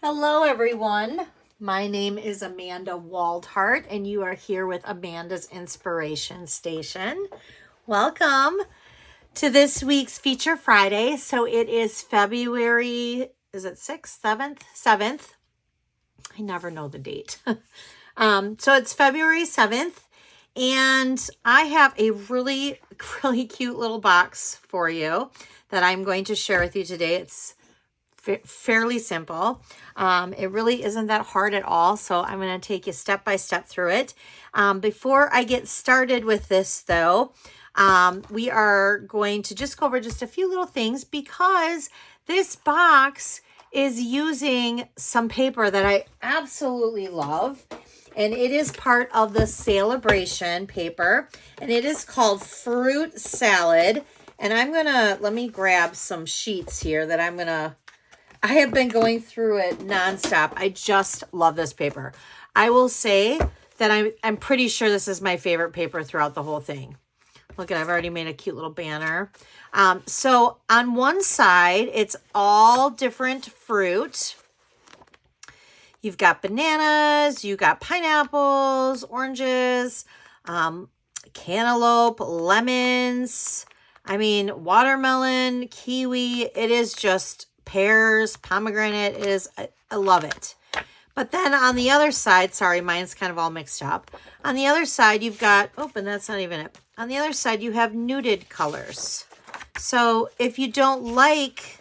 Hello, everyone. My name is Amanda Waldhart, and you are here with Amanda's Inspiration Station. Welcome to this week's Feature Friday. So it is February, is it 6th, 7th? I never know the date. So it's February 7th, and I have a really cute little box for you that I'm going to share with you today. It's fairly simple. It really isn't that hard at all. So I'm going to take you step by step through it. Before I get started with this though, we are going to just go over just a few little things because this box is using some paper that I absolutely love. And it is part of the Celebration paper. And it is called Fruit Salad. And let me grab some sheets here that I have been going through it nonstop. I just love this paper. I will say that I'm pretty sure this is my favorite paper throughout the whole thing. Look at, I've already made a cute little banner. So on one side, it's all different fruit. You've got bananas, you got pineapples, oranges, cantaloupe, lemons. Watermelon, kiwi. It is just pears, pomegranate. I love it. But then on the other side, sorry, mine's kind of all mixed up. On the other side, you've got, and that's not even it. On the other side, you have nude colors. So if you don't like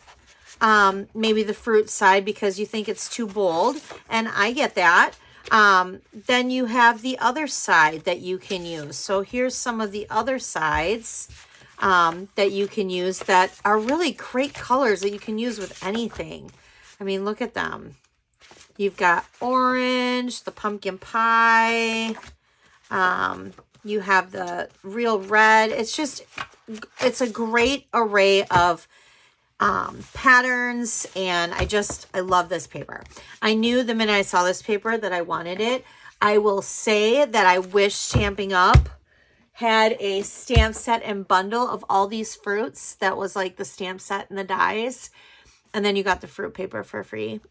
maybe the fruit side because you think it's too bold, and I get that, then you have the other side that you can use. So here's some of the other sides that you can use that are really great colors that you can use with anything. Look at them. You've got orange, the pumpkin pie. You have the real red. It's a great array of patterns, and I love this paper. I knew the minute I saw this paper that I wanted it. I will say that I wish Stampin' Up! Had a stamp set and bundle of all these fruits that was like the stamp set and the dies, and then you got the fruit paper for free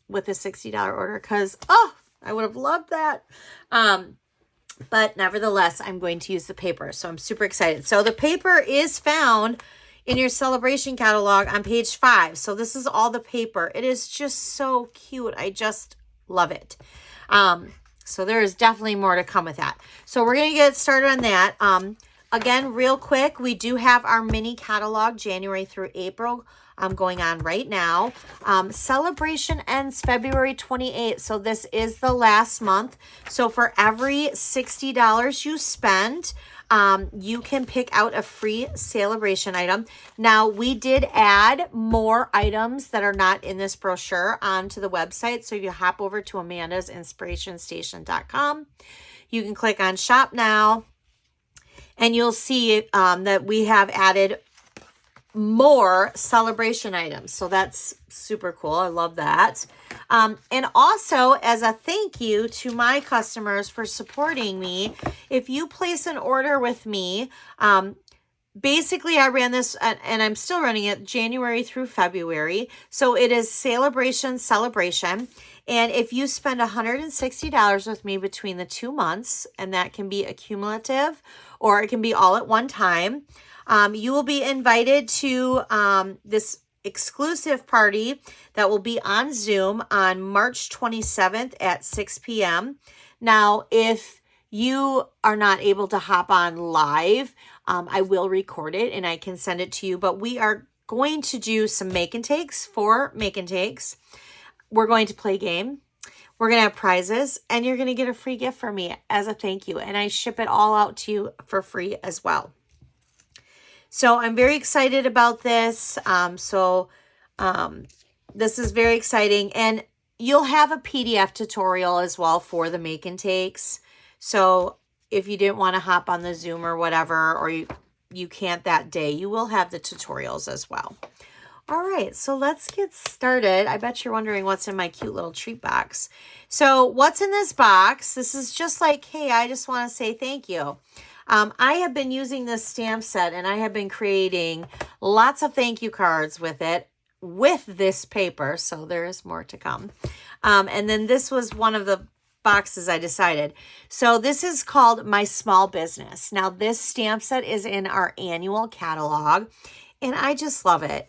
with a $60 order because I would have loved that. But nevertheless, I'm going to use the paper, so I'm super excited. So the paper is found in your Celebration catalog on page 5. So this is all the paper. It is just so cute. I just love it. So there is definitely more to come with that. So we're going to get started on that. Again, real quick, we do have our mini catalog January through April going on right now. Celebration ends February 28th. So this is the last month. So for every $60 you spend, you can pick out a free Celebration item. Now, we did add more items that are not in this brochure onto the website. So if you hop over to amandasinspirationstation.com, you can click on Shop Now, and you'll see that we have added more Celebration items. So that's super cool. I love that. And also, as a thank you to my customers for supporting me, if you place an order with me, basically I ran this and I'm still running it January through February. So it is Celebration. And if you spend $160 with me between the 2 months, and that can be accumulative or it can be all at one time, you will be invited to this exclusive party that will be on Zoom on March 27th at 6 p.m. Now, if you are not able to hop on live, I will record it and I can send it to you. But we are going to do some make and takes. We're going to play a game. We're going to have prizes, and you're going to get a free gift from me as a thank you. And I ship it all out to you for free as well. So I'm very excited about this. This is very exciting. And you'll have a PDF tutorial as well for the make and takes. So if you didn't want to hop on the Zoom or whatever, or you can't that day, you will have the tutorials as well. All right, so let's get started. I bet you're wondering what's in my cute little treat box. So what's in this box? This is just like, hey, I just want to say thank you. I have been using this stamp set, and I have been creating lots of thank you cards with it with this paper, so there is more to come. And then this was one of the boxes I decided. So this is called My Small Business. Now this stamp set is in our annual catalog, and I just love it.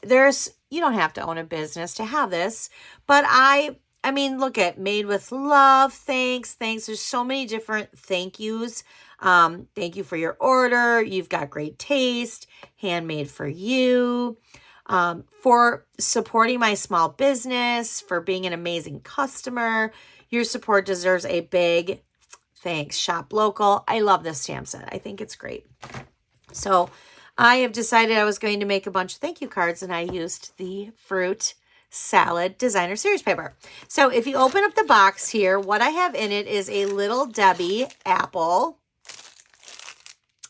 You don't have to own a business to have this, but I mean, look at made with love, thanks. There's so many different thank yous. Thank you for your order. You've got great taste. Handmade for you. For supporting my small business, for being an amazing customer. Your support deserves a big thanks. Shop local. I love this stamp set. I think it's great. So I have decided I was going to make a bunch of thank you cards, and I used the Fruit Salad Designer Series paper. So if you open up the box here, what I have in it is a Little Debbie apple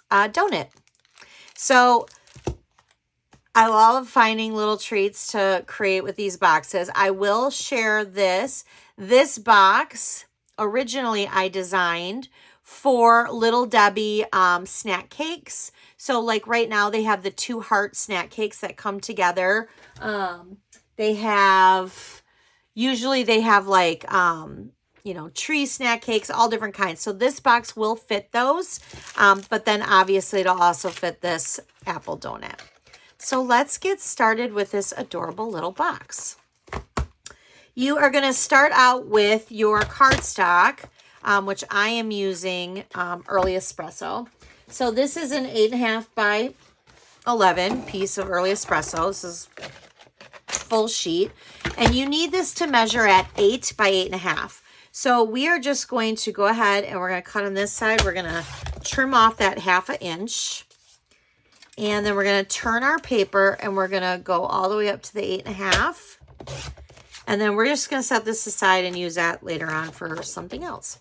donut. So I love finding little treats to create with these boxes. I will share this. This box, originally I designed for Little Debbie snack cakes. So like right now they have the 2 heart snack cakes that come together. Usually they have like, you know, tree snack cakes, all different kinds. So this box will fit those. But then obviously it'll also fit this apple donut. So let's get started with this adorable little box. You are going to start out with your cardstock, which I am using Early Espresso. So this is an 8.5 by 11 piece of Early Espresso. This is full sheet. And you need this to measure at 8 by 8.5. So we are just going to go ahead and we're going to cut on this side. We're going to trim off that 1/2 inch. And then we're going to turn our paper and we're going to go all the way up to the 8.5. And then we're just going to set this aside and use that later on for something else.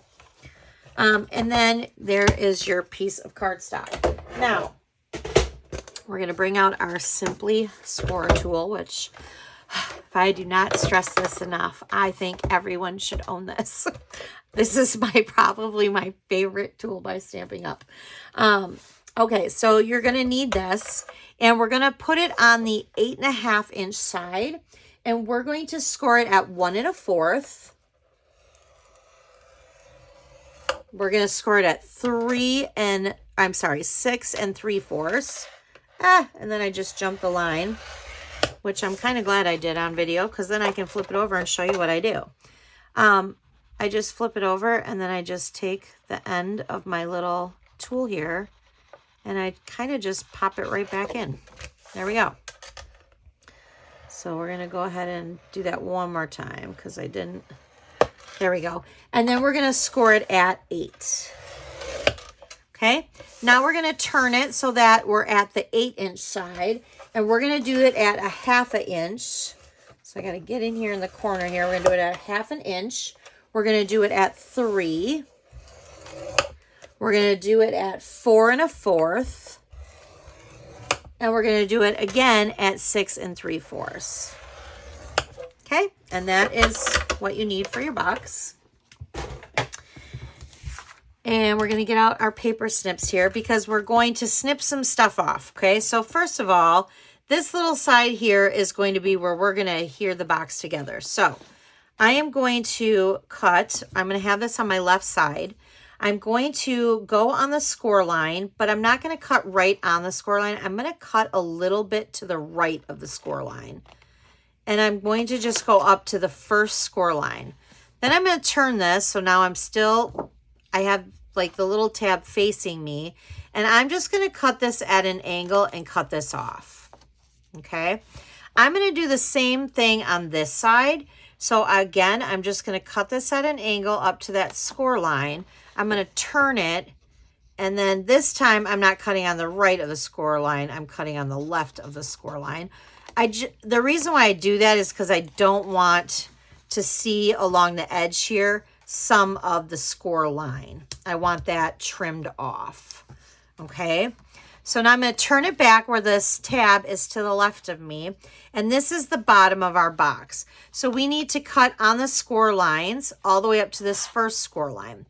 And then there is your piece of cardstock. Now, we're going to bring out our Simply Score tool, which, if I do not stress this enough, I think everyone should own this. This is probably my favorite tool by Stampin' Up. Okay, so you're going to need this, and we're going to put it on the 8.5 inch side, and we're going to score it at 1 1/4. We're going to score it at 6 3/4. And then I just jumped the line, which I'm kind of glad I did on video, because then I can flip it over and show you what I do. I just flip it over, and then I just take the end of my little tool here, and I kind of just pop it right back in. There we go. So we're going to go ahead and do that one more time, because I didn't. There we go. And then we're going to score it at 8. Okay. Now we're going to turn it so that we're at the 8 inch side, and we're going to do it at 1/2 inch. So I got to get in here in the corner here. We're going to do it at 1/2 inch. We're going to do it at 3. We're going to do it at 4 1/4. And we're going to do it again at 6 3/4. Okay, and that is what you need for your box. And we're going to get out our paper snips here, because we're going to snip some stuff off. Okay, so first of all, this little side here is going to be where we're going to adhere the box together. So I am going to cut, I'm going to have this on my left side. I'm going to go on the score line, but I'm not going to cut right on the score line. I'm going to cut a little bit to the right of the score line. And I'm going to just go up to the first score line. Then I'm going to turn this. So now I have like the little tab facing me. And I'm just going to cut this at an angle and cut this off. Okay. I'm going to do the same thing on this side. So again, I'm just going to cut this at an angle up to that score line. I'm going to turn it, and then this time I'm not cutting on the right of the score line. I'm cutting on the left of the score line. The reason why I do that is because I don't want to see along the edge here some of the score line. I want that trimmed off. Okay, so now I'm going to turn it back where this tab is to the left of me, and this is the bottom of our box. So we need to cut on the score lines all the way up to this first score line.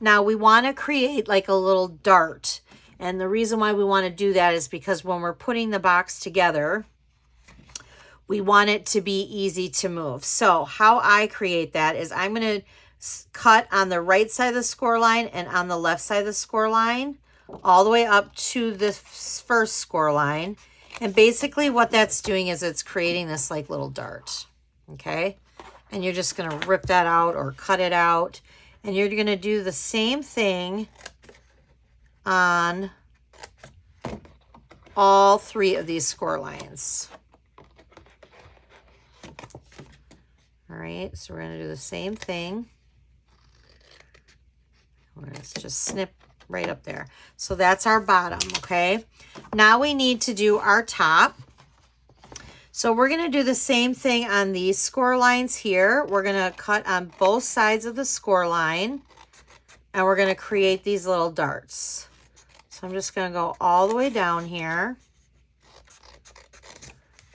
Now we want to create like a little dart, and the reason why we want to do that is because when we're putting the box together, we want it to be easy to move. So how I create that is I'm going to cut on the right side of the score line and on the left side of the score line all the way up to the first score line. And basically what that's doing is it's creating this like little dart, okay? And you're just going to rip that out or cut it out. And you're going to do the same thing on all 3 of these score lines. All right, so we're going to do the same thing. We're going to just snip right up there. So that's our bottom, okay? Now we need to do our top. So we're going to do the same thing on these score lines here. We're going to cut on both sides of the score line, and we're going to create these little darts. So I'm just going to go all the way down here.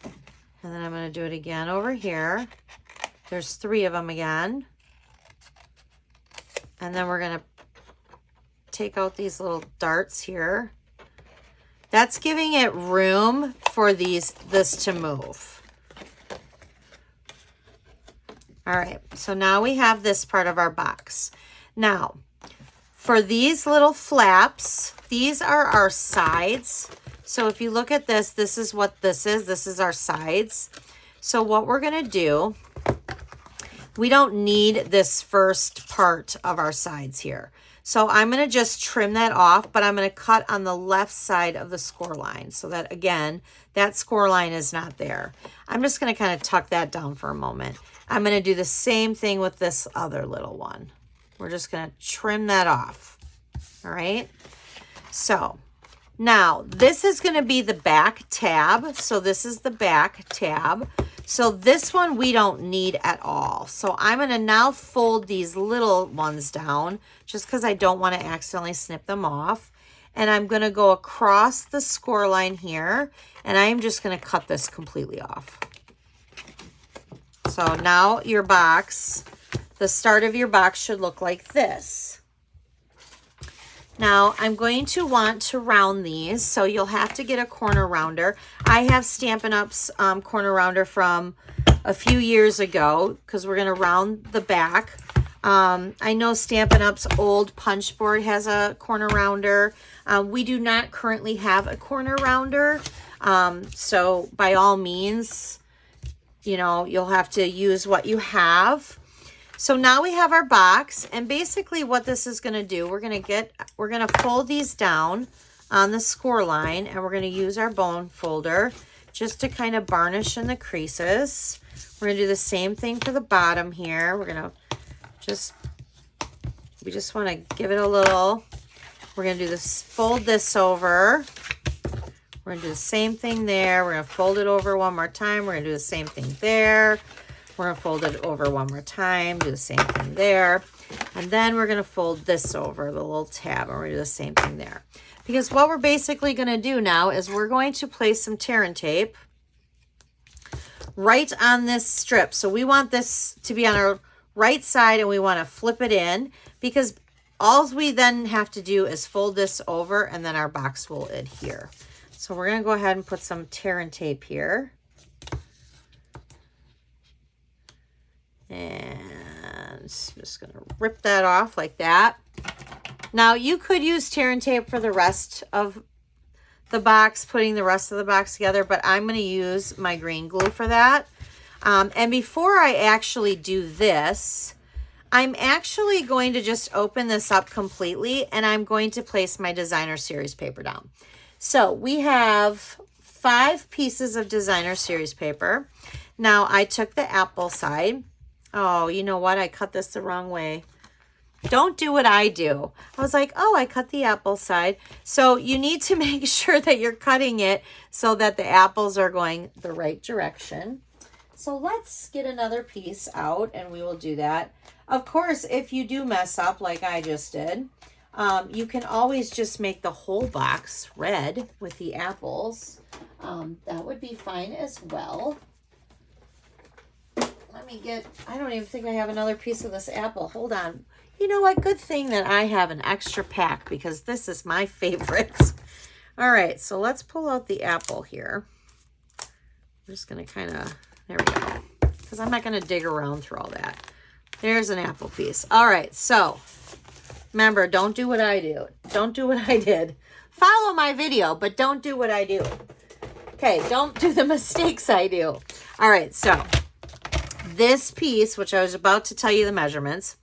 And then I'm going to do it again over here. There's 3 of them again. And then we're going to take out these little darts here. That's giving it room for this to move. All right, so now we have this part of our box. Now, for these little flaps, these are our sides. So if you look at this, this is what this is. This is our sides. So what we're going to do, we don't need this first part of our sides here. So I'm going to just trim that off, but I'm going to cut on the left side of the score line so that, again, that score line is not there. I'm just going to kind of tuck that down for a moment. I'm going to do the same thing with this other little one. We're just going to trim that off. All right. So now this is going to be the back tab. So this is the back tab. So this one we don't need at all. So I'm going to now fold these little ones down just because I don't want to accidentally snip them off. And I'm going to go across the score line here, and I'm just going to cut this completely off. So now your box, the start of your box should look like this. Now I'm going to want to round these, so you'll have to get a corner rounder. I have Stampin' Up's corner rounder from a few years ago because we're going to round the back. I know Stampin' Up's old punch board has a corner rounder. We do not currently have a corner rounder, so by all means, you know, you'll have to use what you have. So now we have our box, and basically what this is going to do, we're going to fold these down on the score line, and we're going to use our bone folder just to kind of varnish in the creases. We're going to do the same thing for the bottom here. We're going to we just want to give it a little, we're going to do this, fold this over. We're going to do the same thing there. We're going to fold it over one more time. We're going to do the same thing there. We're going to fold it over one more time, do the same thing there. And then we're going to fold this over, the little tab, and we're going to do the same thing there. Because what we're basically going to do now is we're going to place some tear and tape right on this strip. So we want this to be on our right side, and we want to flip it in, because all we then have to do is fold this over, and then our box will adhere. So we're going to go ahead and put some tear and tape here. And just going to rip that off like that. Now you could use tear and tape for the rest of the box, putting the rest of the box together, but I'm going to use my green glue for that. And before I actually do this, I'm actually going to just open this up completely, and I'm going to place my designer series paper down. So we have 5 pieces of designer series paper. Now I took the apple side. Oh, you know what? I cut this the wrong way. Don't do what I do. I was like, oh, I cut the apple side. So you need to make sure that you're cutting it so that the apples are going the right direction. So let's get another piece out, and we will do that. Of course, if you do mess up like I just did, you can always just make the whole box red with the apples. That would be fine as well. Let me get, I don't even think I have another piece of this apple. Hold on. You know what? Good thing that I have an extra pack, because this is my favorite. All right, so let's pull out the apple here. I'm just going to kind of, there we go. Because I'm not going to dig around through all that. There's an apple piece. All right, so remember, don't do what I do. Don't do what I did. Follow my video, but don't do what I do. Okay, don't do the mistakes I do. All right, so this piece, which I was about to tell you the measurements,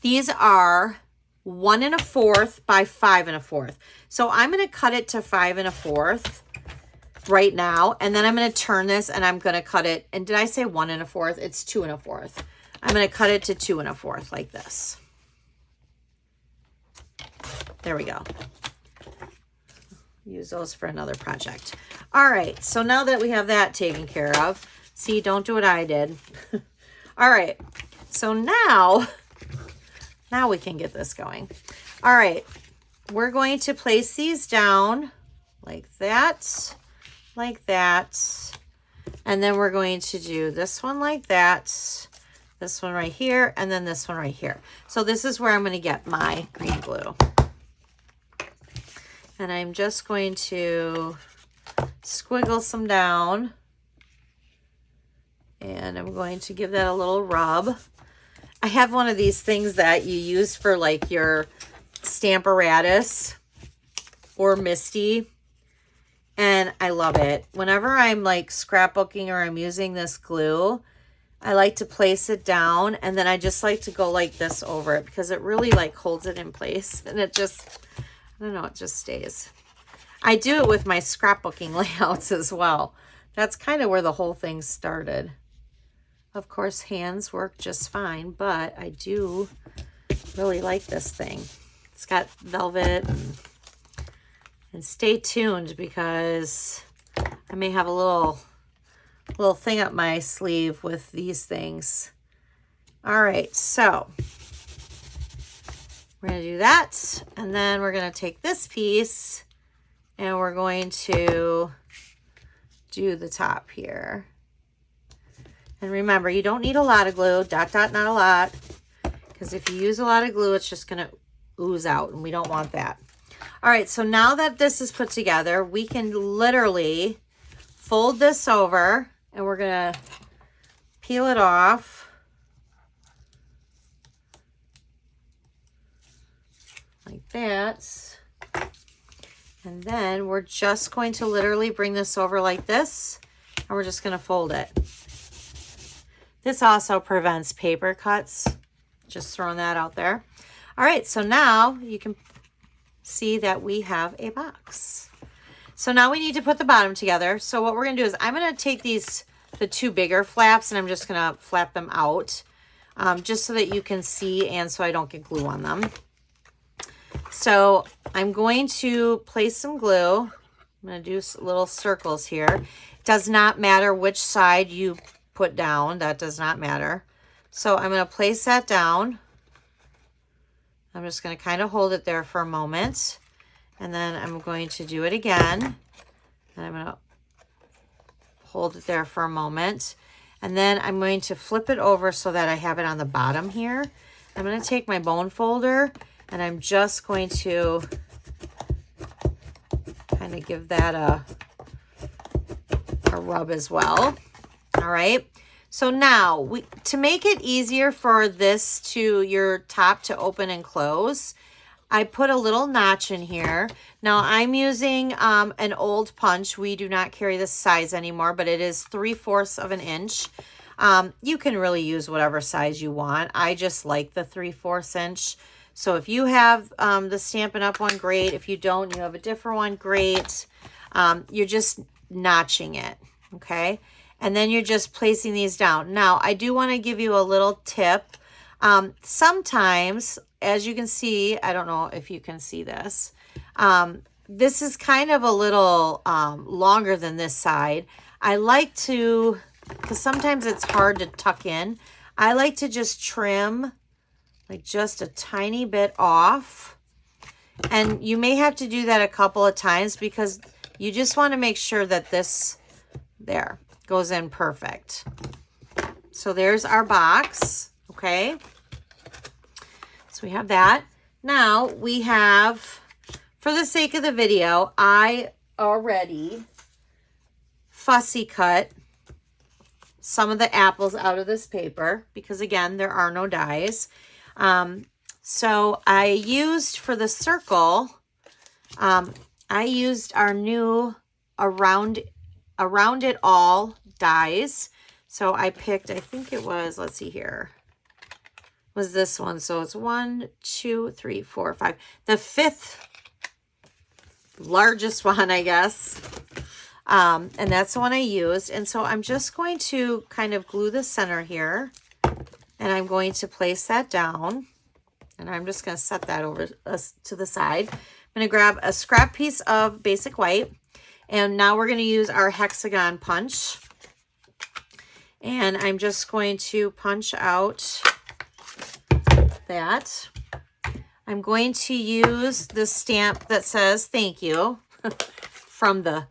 these are 1 1/4 by 5 1/4. So I'm going to cut it to 5 1/4 right now, and then I'm going to turn this and I'm going to cut it. And did I say 1 1/4? It's 2 1/4. I'm going to cut it to 2 1/4 like this. There we go. Use those for another project. All right, so now that we have that taken care of, see, don't do what I did. All right, so now we can get this going. All right, we're going to place these down like that, and then we're going to do this one like that, this one right here, and then this one right here. So this is where I'm going to get my green glue. And I'm just going to squiggle some down. And I'm going to give that a little rub. I have one of these things that you use for like your Stamparatus or Misty. And I love it. Whenever I'm like scrapbooking or I'm using this glue, I like to place it down. And then I just like to go like this over it because it really like holds it in place. And it just... I don't know, it just stays. I do it with my scrapbooking layouts as well. That's kind of where the whole thing started. Of course, hands work just fine, but I do really like this thing. It's got velvet. And stay tuned because I may have a little thing up my sleeve with these things. All right, so we're going to do that, and then we're going to take this piece, and we're going to do the top here. And remember, you don't need a lot of glue, not a lot, because if you use a lot of glue, it's just going to ooze out, and we don't want that. All right, so now that this is put together, we can literally fold this over, and we're going to peel it off. Like that. And then we're just going to literally bring this over like this, and we're just going to fold it. This also prevents paper cuts. Just throwing that out there. All right, so now you can see that we have a box. So now we need to put the bottom together. So what we're going to do is I'm going to take the two bigger flaps, and I'm just going to flap them out just so that you can see and so I don't get glue on them. So I'm going to place some glue. I'm going to do little circles here. It does not matter which side you put down. That does not matter. So I'm going to place that down. I'm just going to kind of hold it there for a moment. And then I'm going to do it again. And I'm going to hold it there for a moment. And then I'm going to flip it over so that I have it on the bottom here. I'm going to take my bone folder, and I'm just going to kind of give that a rub as well. All right. So now, to make it easier for your top to open and close, I put a little notch in here. Now I'm using an old punch. We do not carry this size anymore, but it is 3/4 of an inch. You can really use whatever size you want. I just like the 3/4 inch. So if you have the Stampin' Up! One, great. If you don't, you have a different one, great. You're just notching it, okay? And then you're just placing these down. Now, I do want to give you a little tip. Sometimes, as you can see, I don't know if you can see this. This is kind of a little longer than this side. I like to, because sometimes it's hard to tuck in, I like to just trim like just a tiny bit off. And you may have to do that a couple of times because you just want to make sure that this there goes in perfect. So there's our box, okay? So we have that. Now we have, for the sake of the video, I already fussy cut some of the apples out of this paper because, again, there are no dies. So I used for the circle, I used our new Around It All dies. So I picked, I think it was, let's see here, was this one. So it's 1, 2, 3, 4, 5. The 5th largest one, I guess. And that's the one I used. And so I'm just going to kind of glue the center here. And I'm going to place that down. And I'm just going to set that over to the side. I'm going to grab a scrap piece of basic white. And now we're going to use our hexagon punch. And I'm just going to punch out that. I'm going to use the stamp that says thank you from the,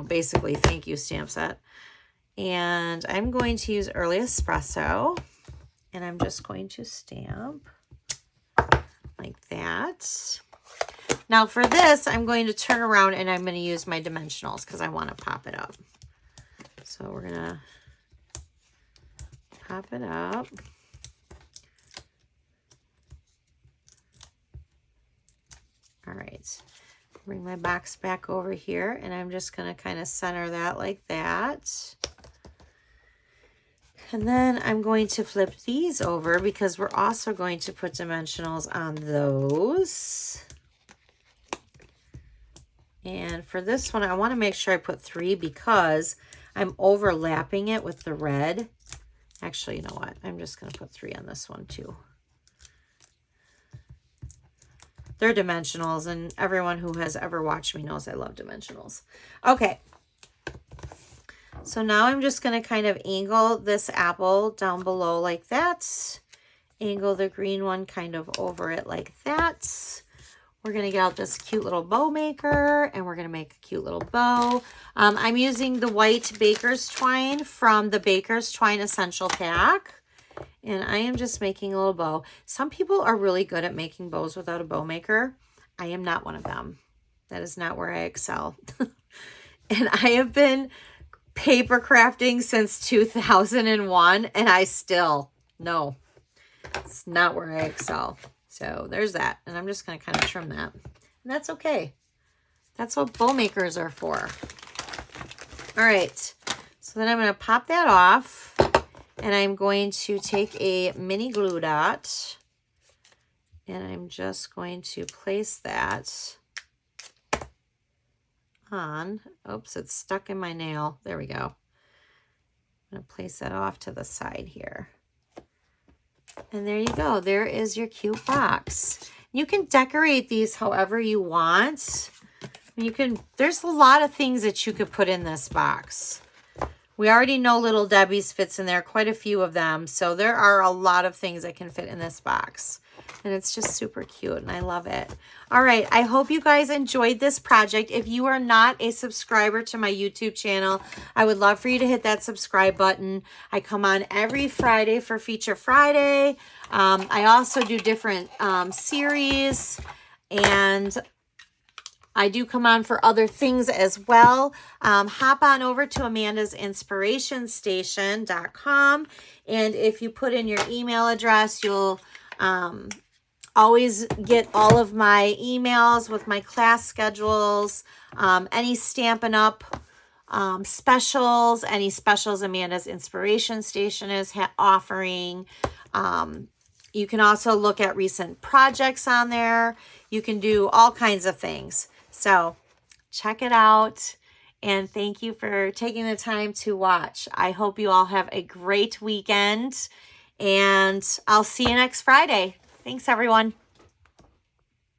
basically thank you stamp set. And I'm going to use Early Espresso. And I'm just going to stamp like that. Now for this, I'm going to turn around and I'm going to use my dimensionals because I want to pop it up. So we're going to pop it up. All right. Bring my box back over here and I'm just going to kind of center that like that. And then I'm going to flip these over because we're also going to put dimensionals on those. And for this one, I want to make sure I put 3 because I'm overlapping it with the red. Actually, you know what? I'm just going to put 3 on this one too. They're dimensionals, and everyone who has ever watched me knows I love dimensionals. Okay. So now I'm just going to kind of angle this apple down below like that. Angle the green one kind of over it like that. We're going to get out this cute little bow maker and we're going to make a cute little bow. I'm using the white baker's twine from the Baker's Twine Essential Pack. And I am just making a little bow. Some people are really good at making bows without a bow maker. I am not one of them. That is not where I excel. And I have been paper crafting since 2001 and I still, no, it's not where I excel. So there's that. And I'm just going to kind of trim that. And that's okay. That's what bow makers are for. All right. So then I'm going to pop that off. And I'm going to take a mini glue dot. And I'm just going to place that on. Oops, it's stuck in my nail. There we go. I'm going to place that off to the side here. And there you go. There is your cute box. You can decorate these however you want. There's a lot of things that you could put in this box. We already know Little Debbie's fits in there, quite a few of them. So there are a lot of things that can fit in this box. And it's just super cute and I love it. All right, I hope you guys enjoyed this project. If you are not a subscriber to my YouTube channel, I would love for you to hit that subscribe button. I come on every Friday for Feature Friday. I also do different series and I do come on for other things as well. Hop on over to amandasinspirationstation.com. And if you put in your email address, you'll always get all of my emails with my class schedules, any Stampin' Up! Specials, any specials Amanda's Inspiration Station is offering. You can also look at recent projects on there. You can do all kinds of things. So check it out. And thank you for taking the time to watch. I hope you all have a great weekend. And I'll see you next Friday. Thanks, everyone.